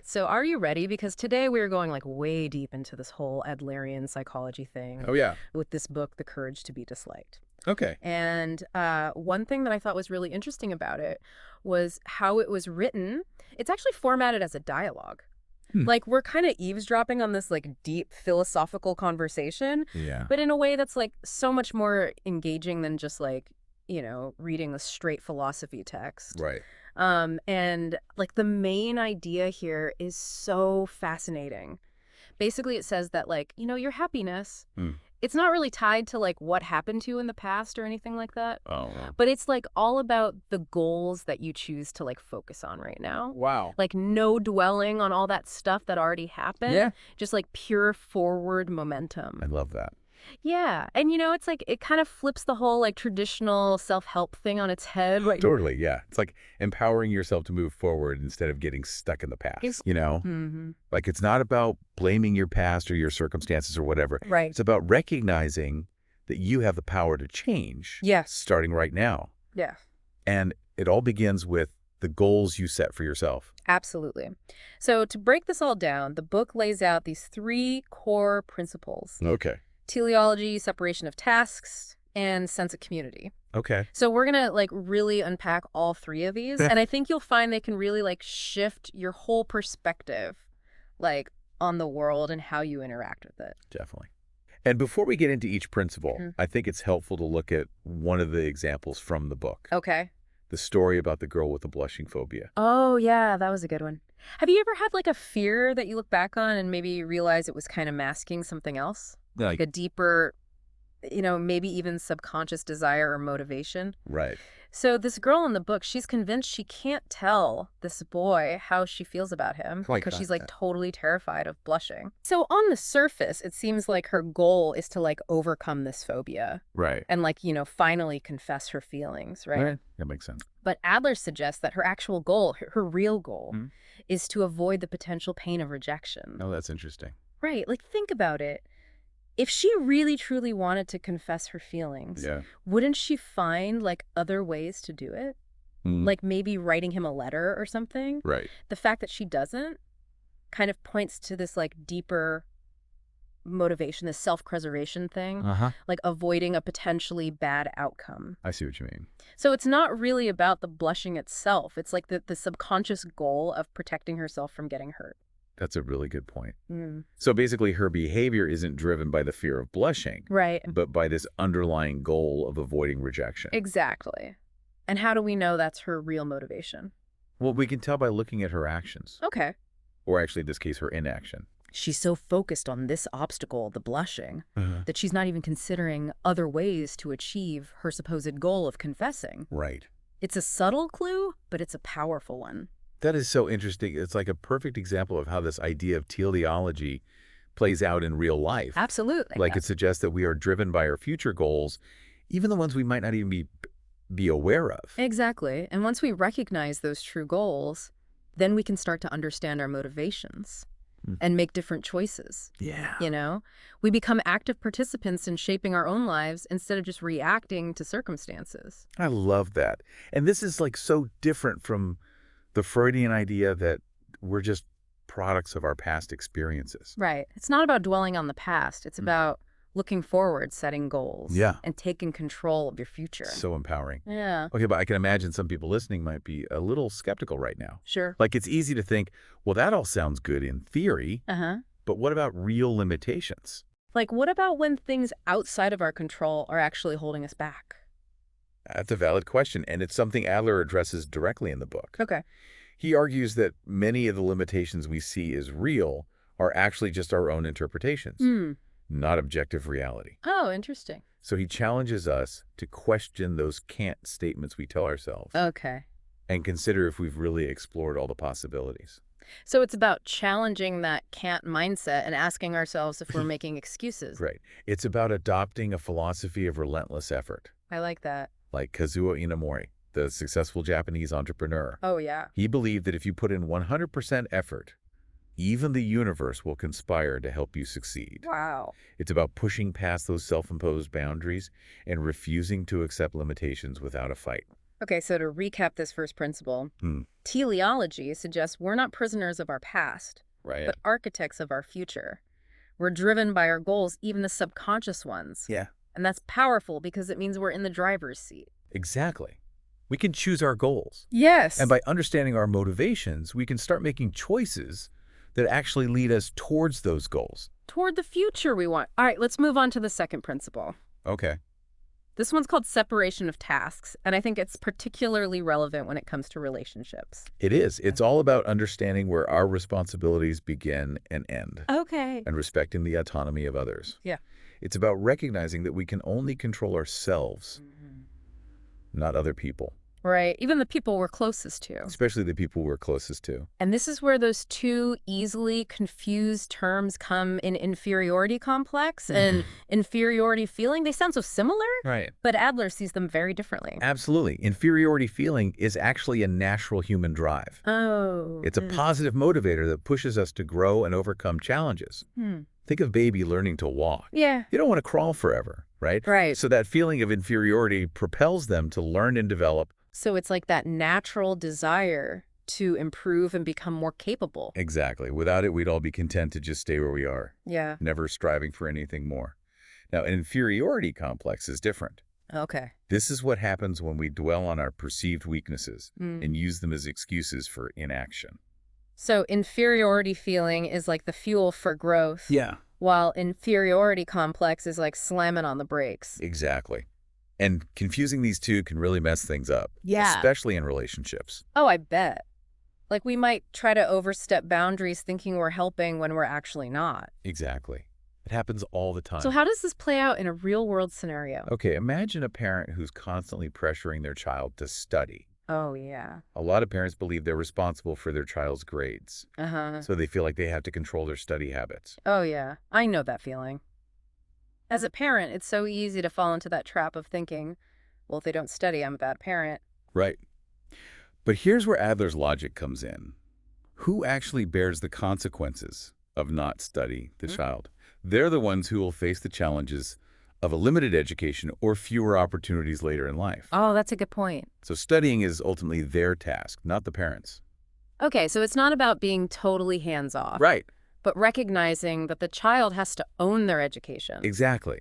So are you ready? Because today we're going like way deep into this whole Adlerian psychology thing Oh, yeah. with this book, The Courage to be Disliked. Okay. And one thing that I thought was really interesting about it was how it was written. It's actually formatted as a dialogue. Hmm. Like we're kind of eavesdropping on this like deep philosophical conversation, Yeah. but in a way that's like so much more engaging than just like, reading a straight philosophy text. Right. And like the main idea here is so fascinating. Basically, it says that like, your happiness, Hmm. it's not really tied to like what happened to you in the past or anything like that. Oh. But it's like all about the goals that you choose to like focus on right now. Wow. Like no dwelling on all that stuff that already happened. Yeah. Just like pure forward momentum. I love that. Yeah. And it's like it kind of flips the whole like traditional self-help thing on its head, right? Totally, yeah. It's like empowering yourself to move forward instead of getting stuck in the past, you know? Mm-hmm. Like it's not about blaming your past or your circumstances or whatever. Right. It's about recognizing that you have the power to change. Yes. Starting right now. Yeah. And it all begins with the goals you set for yourself. Absolutely. So to break this all down, the book lays out these 3 core principles: Okay. teleology, separation of tasks, and sense of community. Okay. So we're going to like really unpack all 3 of these. And I think you'll find they can really like shift your whole perspective like on the world and how you interact with it. Definitely. And before we get into each principle, Mhm. I think it's helpful to look at one of the examples from the book. Okay. The story about the girl with the blushing phobia. Oh, yeah, that was a good one. Have you ever had like a fear that you look back on and maybe you realize it was kind of masking something else? Like a deeper, maybe even subconscious desire or motivation? Right. So this girl in the book, she's convinced she can't tell this boy how she feels about him Like because that, she's like yeah. totally terrified of blushing. So on the surface, it seems like her goal is to like overcome this phobia Right. and like, finally confess her feelings, right? That makes sense. But Adler suggests that her actual goal, her real goal, Mhm. is to avoid the potential pain of rejection. Oh, that's interesting. Right. Like, think about it. If she really truly wanted to confess her feelings, Yeah. wouldn't she find like other ways to do it? Mhm. Like maybe writing him a letter or something? Right. The fact that she doesn't kind of points to this like deeper motivation, this self-preservation thing, Uh-huh. like avoiding a potentially bad outcome. I see what you mean. So it's not really about the blushing itself. It's like the subconscious goal of protecting herself from getting hurt. That's a really good point. Mm. So basically, her behavior isn't driven by the fear of blushing, Right. but by this underlying goal of avoiding rejection. Exactly. And how do we know that's her real motivation? Well, we can tell by looking at her actions, Okay. or actually, in this case, her inaction. She's so focused on this obstacle, the blushing, that she's not even considering other ways to achieve her supposed goal of confessing. Right. It's a subtle clue, but it's a powerful one. That is so interesting. It's like a perfect example of how this idea of teleology plays out in real life. Absolutely. Like it suggests that we are driven by our future goals, even the ones we might not even be aware of. Exactly. And once we recognize those true goals, then we can start to understand our motivations and make different choices. Yeah. We become active participants in shaping our own lives instead of just reacting to circumstances. I love that. And this is like so different from the Freudian idea that we're just products of our past experiences. Right. It's not about dwelling on the past. It's about looking forward, setting goals, Yeah. and taking control of your future. So empowering. Yeah, Okay, but I can imagine some people listening might be a little skeptical right now. sure. Like it's easy to think, well, that all sounds good in theory, Uh-huh. but what about real limitations? Like, what about when things outside of our control are actually holding us back? That's a valid question, and it's something Adler addresses directly in the book. Okay. He argues that many of the limitations we see as real are actually just our own interpretations, not objective reality. Oh, interesting. So he challenges us to question those can't statements we tell ourselves Okay. and consider if we've really explored all the possibilities. So it's about challenging that can't mindset and asking ourselves if we're making excuses. Right. It's about adopting a philosophy of relentless effort, I like that. like Kazuo Inamori, the successful Japanese entrepreneur. Oh, yeah. He believed that if you put in 100% effort, even the universe will conspire to help you succeed. Wow. It's about pushing past those self-imposed boundaries and refusing to accept limitations without a fight. Okay, so to recap this first principle, Hmm. teleology suggests we're not prisoners of our past, Right. but architects of our future. We're driven by our goals, even the subconscious ones. Yeah. And that's powerful because it means we're in the driver's seat. Exactly. We can choose our goals. And Yes. by understanding our motivations, we can start making choices that actually lead us towards those goals. Toward the future we want. All right, let's move on to the second principle. Okay. This one's called separation of tasks, and I think it's particularly relevant when it comes to relationships. It is. It's all about understanding where our responsibilities begin and end, Okay. and respecting the autonomy of others. Yeah. It's about recognizing that we can only control ourselves, not other people, Right, even the people we're closest to. especially the people we're closest to. And this is where those two easily confused terms come in inferiority complex and inferiority feeling. They sound so similar, Right. but Adler sees them very differently. Absolutely. Inferiority feeling is actually a natural human drive. Oh. It's a positive motivator that pushes us to grow and overcome challenges. Think of baby learning to walk. Yeah. They don't want to crawl forever, right? Right. So that feeling of inferiority propels them to learn and develop. So it's like that natural desire to improve and become more capable. Exactly. Without it, we'd all be content to just stay where we are, Yeah. never striving for anything more. Now, an inferiority complex is different. Okay. This is what happens when we dwell on our perceived weaknesses and use them as excuses for inaction. So inferiority feeling is like the fuel for growth. Yeah. While inferiority complex is like slamming on the brakes. Exactly. And confusing these two can really mess things up. Yeah. Especially in relationships. Oh, I bet. Like we might try to overstep boundaries thinking we're helping when we're actually not. Exactly. It happens all the time. So how does this play out in a real-world scenario? Okay, imagine a parent who's constantly pressuring their child to study. Oh, yeah. A lot of parents believe they're responsible for their child's grades, Uh-huh. so they feel like they have to control their study habits. Oh, yeah. I know that feeling. As a parent, it's so easy to fall into that trap of thinking, well, if they don't study, I'm a bad parent. Right. But here's where Adler's logic comes in. Who actually bears the consequences of not studying the child? They're the ones who will face the challenges of a limited education or fewer opportunities later in life. Oh, that's a good point. So studying is ultimately their task, not the parents. Okay, so it's not about being totally hands-off. Right. But recognizing that the child has to own their education. Exactly.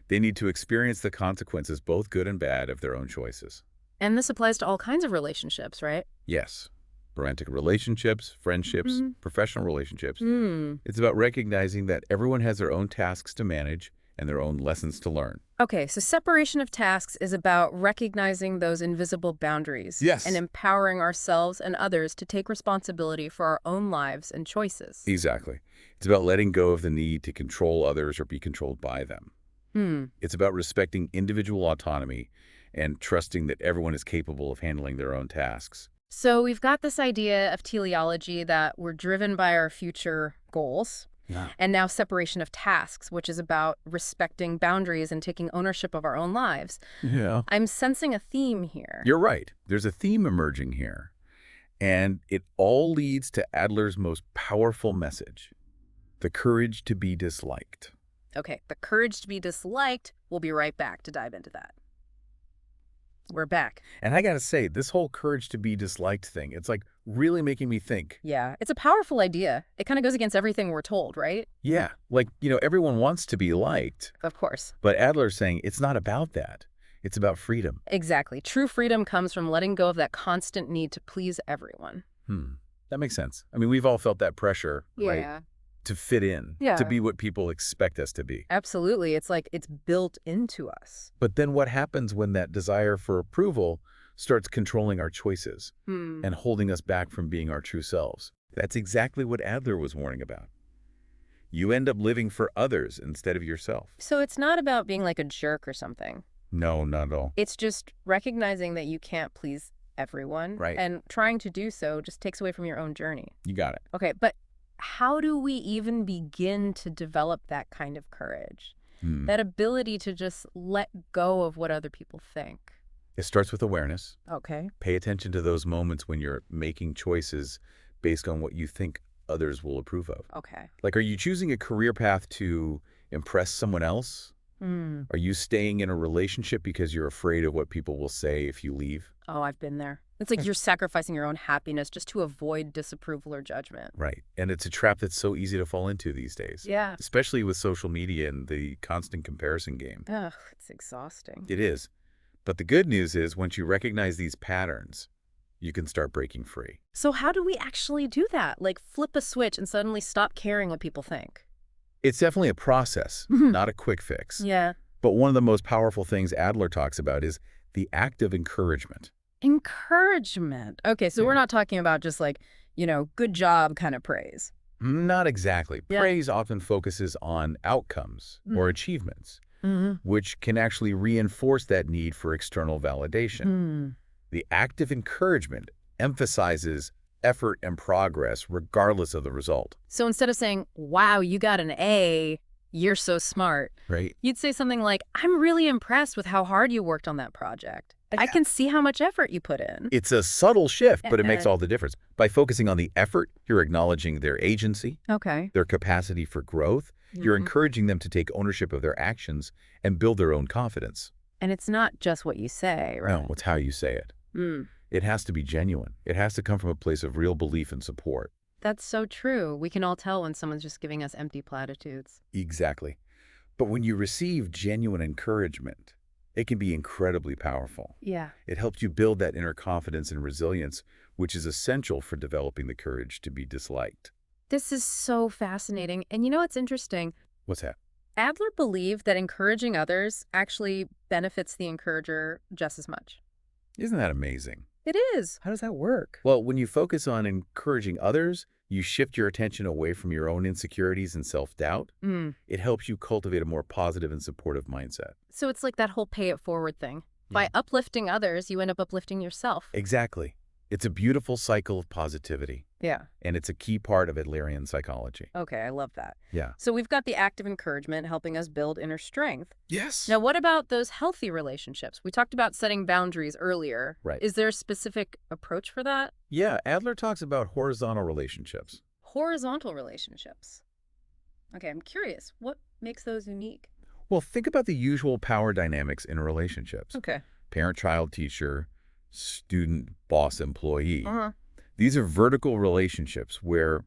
They need to experience the consequences, both good and bad, of their own choices. And this applies to all kinds of relationships, right? Yes. Romantic relationships, friendships, professional relationships. Hmm. It's about recognizing that everyone has their own tasks to manage and their own lessons to learn. Okay, so separation of tasks is about recognizing those invisible boundaries. Yes. And empowering ourselves and others to take responsibility for our own lives and choices. Exactly. It's about letting go of the need to control others or be controlled by them. It's about respecting individual autonomy and trusting that everyone is capable of handling their own tasks. So we've got this idea of teleology that we're driven by our future goals. Yeah. And now separation of tasks, which is about respecting boundaries and taking ownership of our own lives. Yeah. I'm sensing a theme here. You're right. There's a theme emerging here. And it all leads to Adler's most powerful message, the courage to be disliked. Okay, the courage to be disliked. We'll be right back to dive into that. We're back. And I gotta say, this whole courage to be disliked thing, it's like really making me think. Yeah, it's a powerful idea. It kind of goes against everything we're told, right? Yeah, like, everyone wants to be liked. Of course. But Adler's saying it's not about that. It's about freedom. Exactly. True freedom comes from letting go of that constant need to please everyone. That makes sense. I mean, we've all felt that pressure, right? Yeah. To fit in, Yeah. to be what people expect us to be. Absolutely. It's like it's built into us. But then what happens when that desire for approval starts controlling our choices and holding us back from being our true selves? That's exactly what Adler was warning about. You end up living for others instead of yourself. So it's not about being like a jerk or something. No, not at all. It's just recognizing that you can't please everyone. Right. And trying to do so just takes away from your own journey. You got it. Okay, but how do we even begin to develop that kind of courage? That ability to just let go of what other people think? It starts with awareness. Okay. Pay attention to those moments when you're making choices based on what you think others will approve of. Okay. Like, are you choosing a career path to impress someone else Hmm. Are you staying in a relationship because you're afraid of what people will say if you leave? Oh, I've been there. It's like you're sacrificing your own happiness just to avoid disapproval or judgment. Right. And it's a trap that's so easy to fall into these days, Yeah. especially with social media and the constant comparison game. Ugh, it's exhausting. It is. But the good news is once you recognize these patterns, you can start breaking free. So how do we actually do that? Like flip a switch and suddenly stop caring what people think? It's definitely a process, Mhm. not a quick fix. Yeah. But one of the most powerful things Adler talks about is the act of encouragement. Encouragement. Okay, so we're Yeah. not talking about just like, good job kind of praise. Not exactly. Yeah. Praise often focuses on outcomes or achievements, Mm-hmm. which can actually reinforce that need for external validation. Hmm. The act of encouragement emphasizes effort and progress regardless of the result. So instead of saying, wow, you got an A, you're so smart, Right? you'd say something like, I'm really impressed with how hard you worked on that project. I can see how much effort you put in. It's a subtle shift, but it makes Uh, all the difference. By focusing on the effort, you're acknowledging their agency, Okay. their capacity for growth. You're Mhm. encouraging them to take ownership of their actions and build their own confidence. And it's not just what you say, right? No, it's how you say it. Mm. It has to be genuine. It has to come from a place of real belief and support. That's so true. We can all tell when someone's just giving us empty platitudes. Exactly. But when you receive genuine encouragement, it can be incredibly powerful. Yeah. It helps you build that inner confidence and resilience, which is essential for developing the courage to be disliked. This is so fascinating. And you know what's interesting? What's that? Adler believed that encouraging others actually benefits the encourager just as much. Isn't that amazing? It is. How does that work? Well, when you focus on encouraging others, you shift your attention away from your own insecurities and self-doubt. Mm. It helps you cultivate a more positive and supportive mindset. So it's like that whole pay it forward thing. By Yeah. uplifting others, you end up uplifting yourself. Exactly. It's a beautiful cycle of positivity, Yeah. and it's a key part of Adlerian psychology. Okay, I love that. Yeah. So we've got the active encouragement helping us build inner strength. Yes. Now, what about those healthy relationships? We talked about setting boundaries earlier. Right. Is there a specific approach for that? Yeah, Adler talks about horizontal relationships. Horizontal relationships. Okay, I'm curious. What makes those unique? Well, think about the usual power dynamics in relationships. Okay. Parent-child teacher, student-boss-employee. Uh-huh. These are vertical relationships where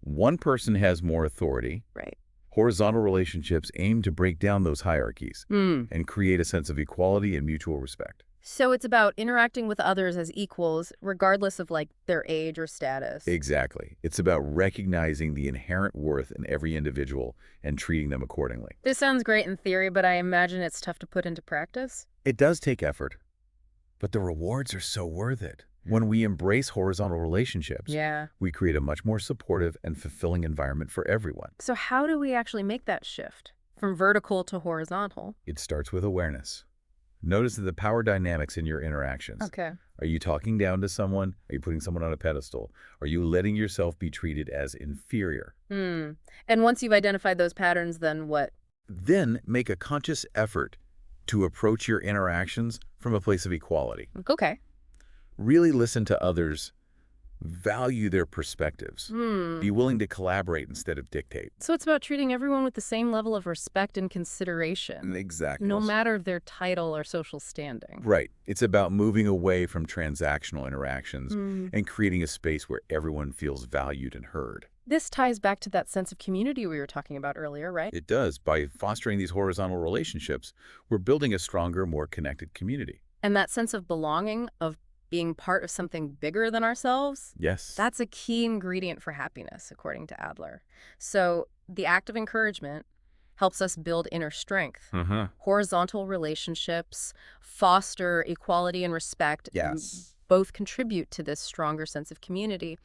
one person has more authority. Right. Horizontal relationships aim to break down those hierarchies and create a sense of equality and mutual respect. So it's about interacting with others as equals, regardless of like their age or status. Exactly. It's about recognizing the inherent worth in every individual and treating them accordingly. This sounds great in theory, but I imagine it's tough to put into practice. It does take effort, but the rewards are so worth it. When we embrace horizontal relationships, Yeah. we create a much more supportive and fulfilling environment for everyone. So how do we actually make that shift from vertical to horizontal? It starts with awareness. Notice the power dynamics in your interactions. Okay. Are you talking down to someone? Are you putting someone on a pedestal? Are you letting yourself be treated as inferior? And once you've identified those patterns, then what? Then make a conscious effort to approach your interactions from a place of equality. Okay. Really listen to others. Value their perspectives. Be willing to collaborate instead of dictate. So it's about treating everyone with the same level of respect and consideration, Exactly. no matter their title or social standing. Right. It's about moving away from transactional interactions and creating a space where everyone feels valued and heard. This ties back to that sense of community we were talking about earlier, right? It does. By fostering these horizontal relationships, we're building a stronger, more connected community. And that sense of belonging, of being part of something bigger than ourselves, Yes. that's a key ingredient for happiness, according to Adler. So the act of encouragement helps us build inner strength. Horizontal relationships foster equality and respect. And Yes. both contribute to this stronger sense of community.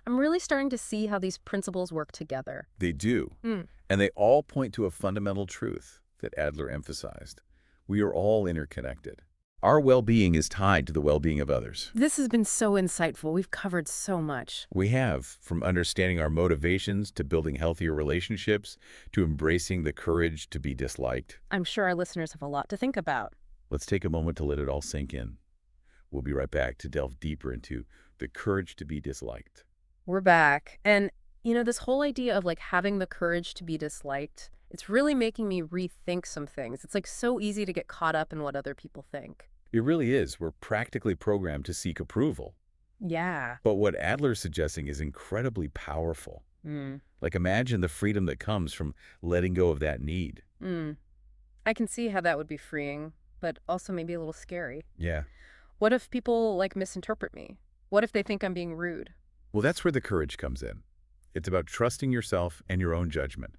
I'm really starting to see how these principles work together. They do. And they all point to a fundamental truth that Adler emphasized. We are all interconnected. Our well-being is tied to the well-being of others. This has been so insightful. We've covered so much. We have, from understanding our motivations to building healthier relationships to embracing the courage to be disliked. I'm sure our listeners have a lot to think about. Let's take a moment to let it all sink in. We'll be right back to delve deeper into the courage to be disliked. We're back. And, this whole idea of like having the courage to be disliked, It's really making me rethink some things. It's like so easy to get caught up in what other people think. It really is. We're practically programmed to seek approval. Yeah. But what Adler's suggesting is incredibly powerful. Mm. Like, imagine the freedom that comes from letting go of that need. Mm. I can see how that would be freeing, but also maybe a little scary. Yeah. What if people, like, misinterpret me? What if they think I'm being rude? Well, that's where the courage comes in. It's about trusting yourself and your own judgment,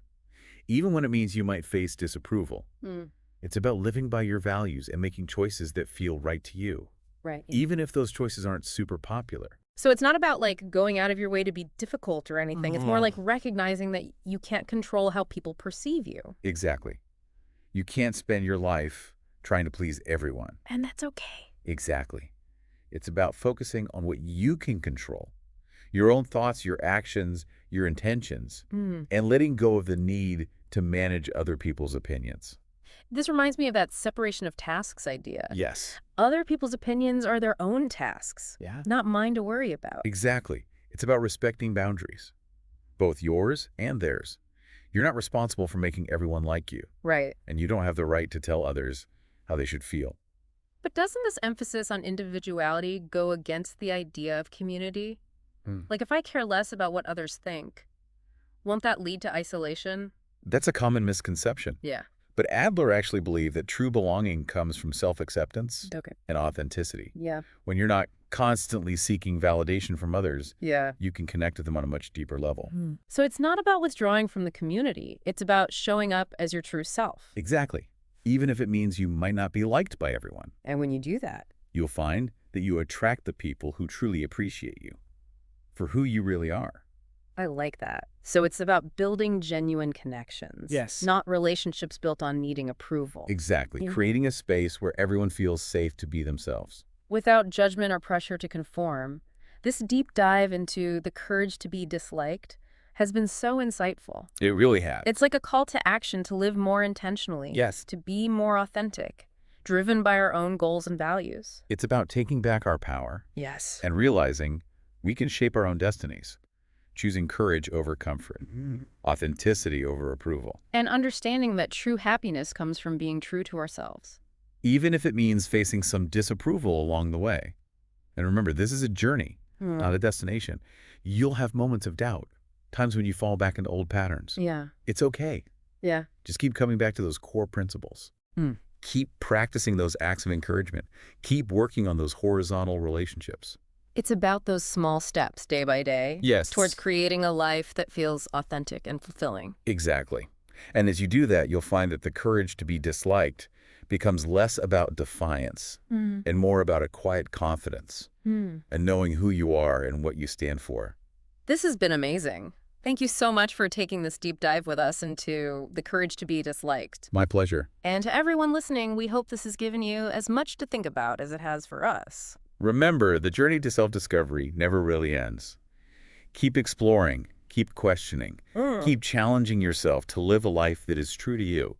even when it means you might face disapproval. Mm. It's about living by your values and making choices that feel right to you, Right. even if those choices aren't super popular. So it's not about, like, going out of your way to be difficult or anything. It's more like recognizing that you can't control how people perceive you. Exactly. You can't spend your life trying to please everyone. And that's okay. Exactly. It's about focusing on what you can control, your own thoughts, your actions, your intentions, Mm. and letting go of the need to manage other people's opinions. This reminds me of that separation of tasks idea. Yes. Other people's opinions are their own tasks, not mine to worry about. Exactly. It's about respecting boundaries, both yours and theirs. You're not responsible for making everyone like you, Right. and you don't have the right to tell others how they should feel. But doesn't this emphasis on individuality go against the idea of community? Hmm. Like, if I care less about what others think, won't that lead to isolation? That's a common misconception. Yeah. But Adler actually believed that true belonging comes from self-acceptance Okay. and authenticity. Yeah. When you're not constantly seeking validation from others, Yeah. you can connect with them on a much deeper level. So it's not about withdrawing from the community. It's about showing up as your true self. Exactly. Even if it means you might not be liked by everyone. And when you do that, You'll find that you attract the people who truly appreciate you for who you really are. I like that. So it's about building genuine connections. Yes. Not relationships built on needing approval. Exactly. Yeah. Creating a space where everyone feels safe to be themselves. Without judgment or pressure to conform, this deep dive into the courage to be disliked has been so insightful. It really has. It's like a call to action to live more intentionally. Yes. To be more authentic, driven by our own goals and values. It's about taking back our power Yes. and realizing we can shape our own destinies, choosing courage over comfort, authenticity over approval, And understanding that true happiness comes from being true to ourselves. even if it means facing some disapproval along the way. And remember, this is a journey, not a destination. You'll have moments of doubt, times when you fall back into old patterns. Yeah. It's okay. Yeah. Just keep coming back to those core principles. Keep practicing those acts of encouragement. Keep working on those horizontal relationships. It's about those small steps day by day. Yes. Towards creating a life that feels authentic and fulfilling. Exactly. And as you do that, you'll find that the courage to be disliked becomes less about defiance and more about a quiet confidence and knowing who you are and what you stand for. This has been amazing. Thank you so much for taking this deep dive with us into the courage to be disliked. My pleasure. And to everyone listening, we hope this has given you as much to think about as it has for us. Remember, the journey to self-discovery never really ends. Keep exploring, keep questioning, keep challenging yourself to live a life that is true to you.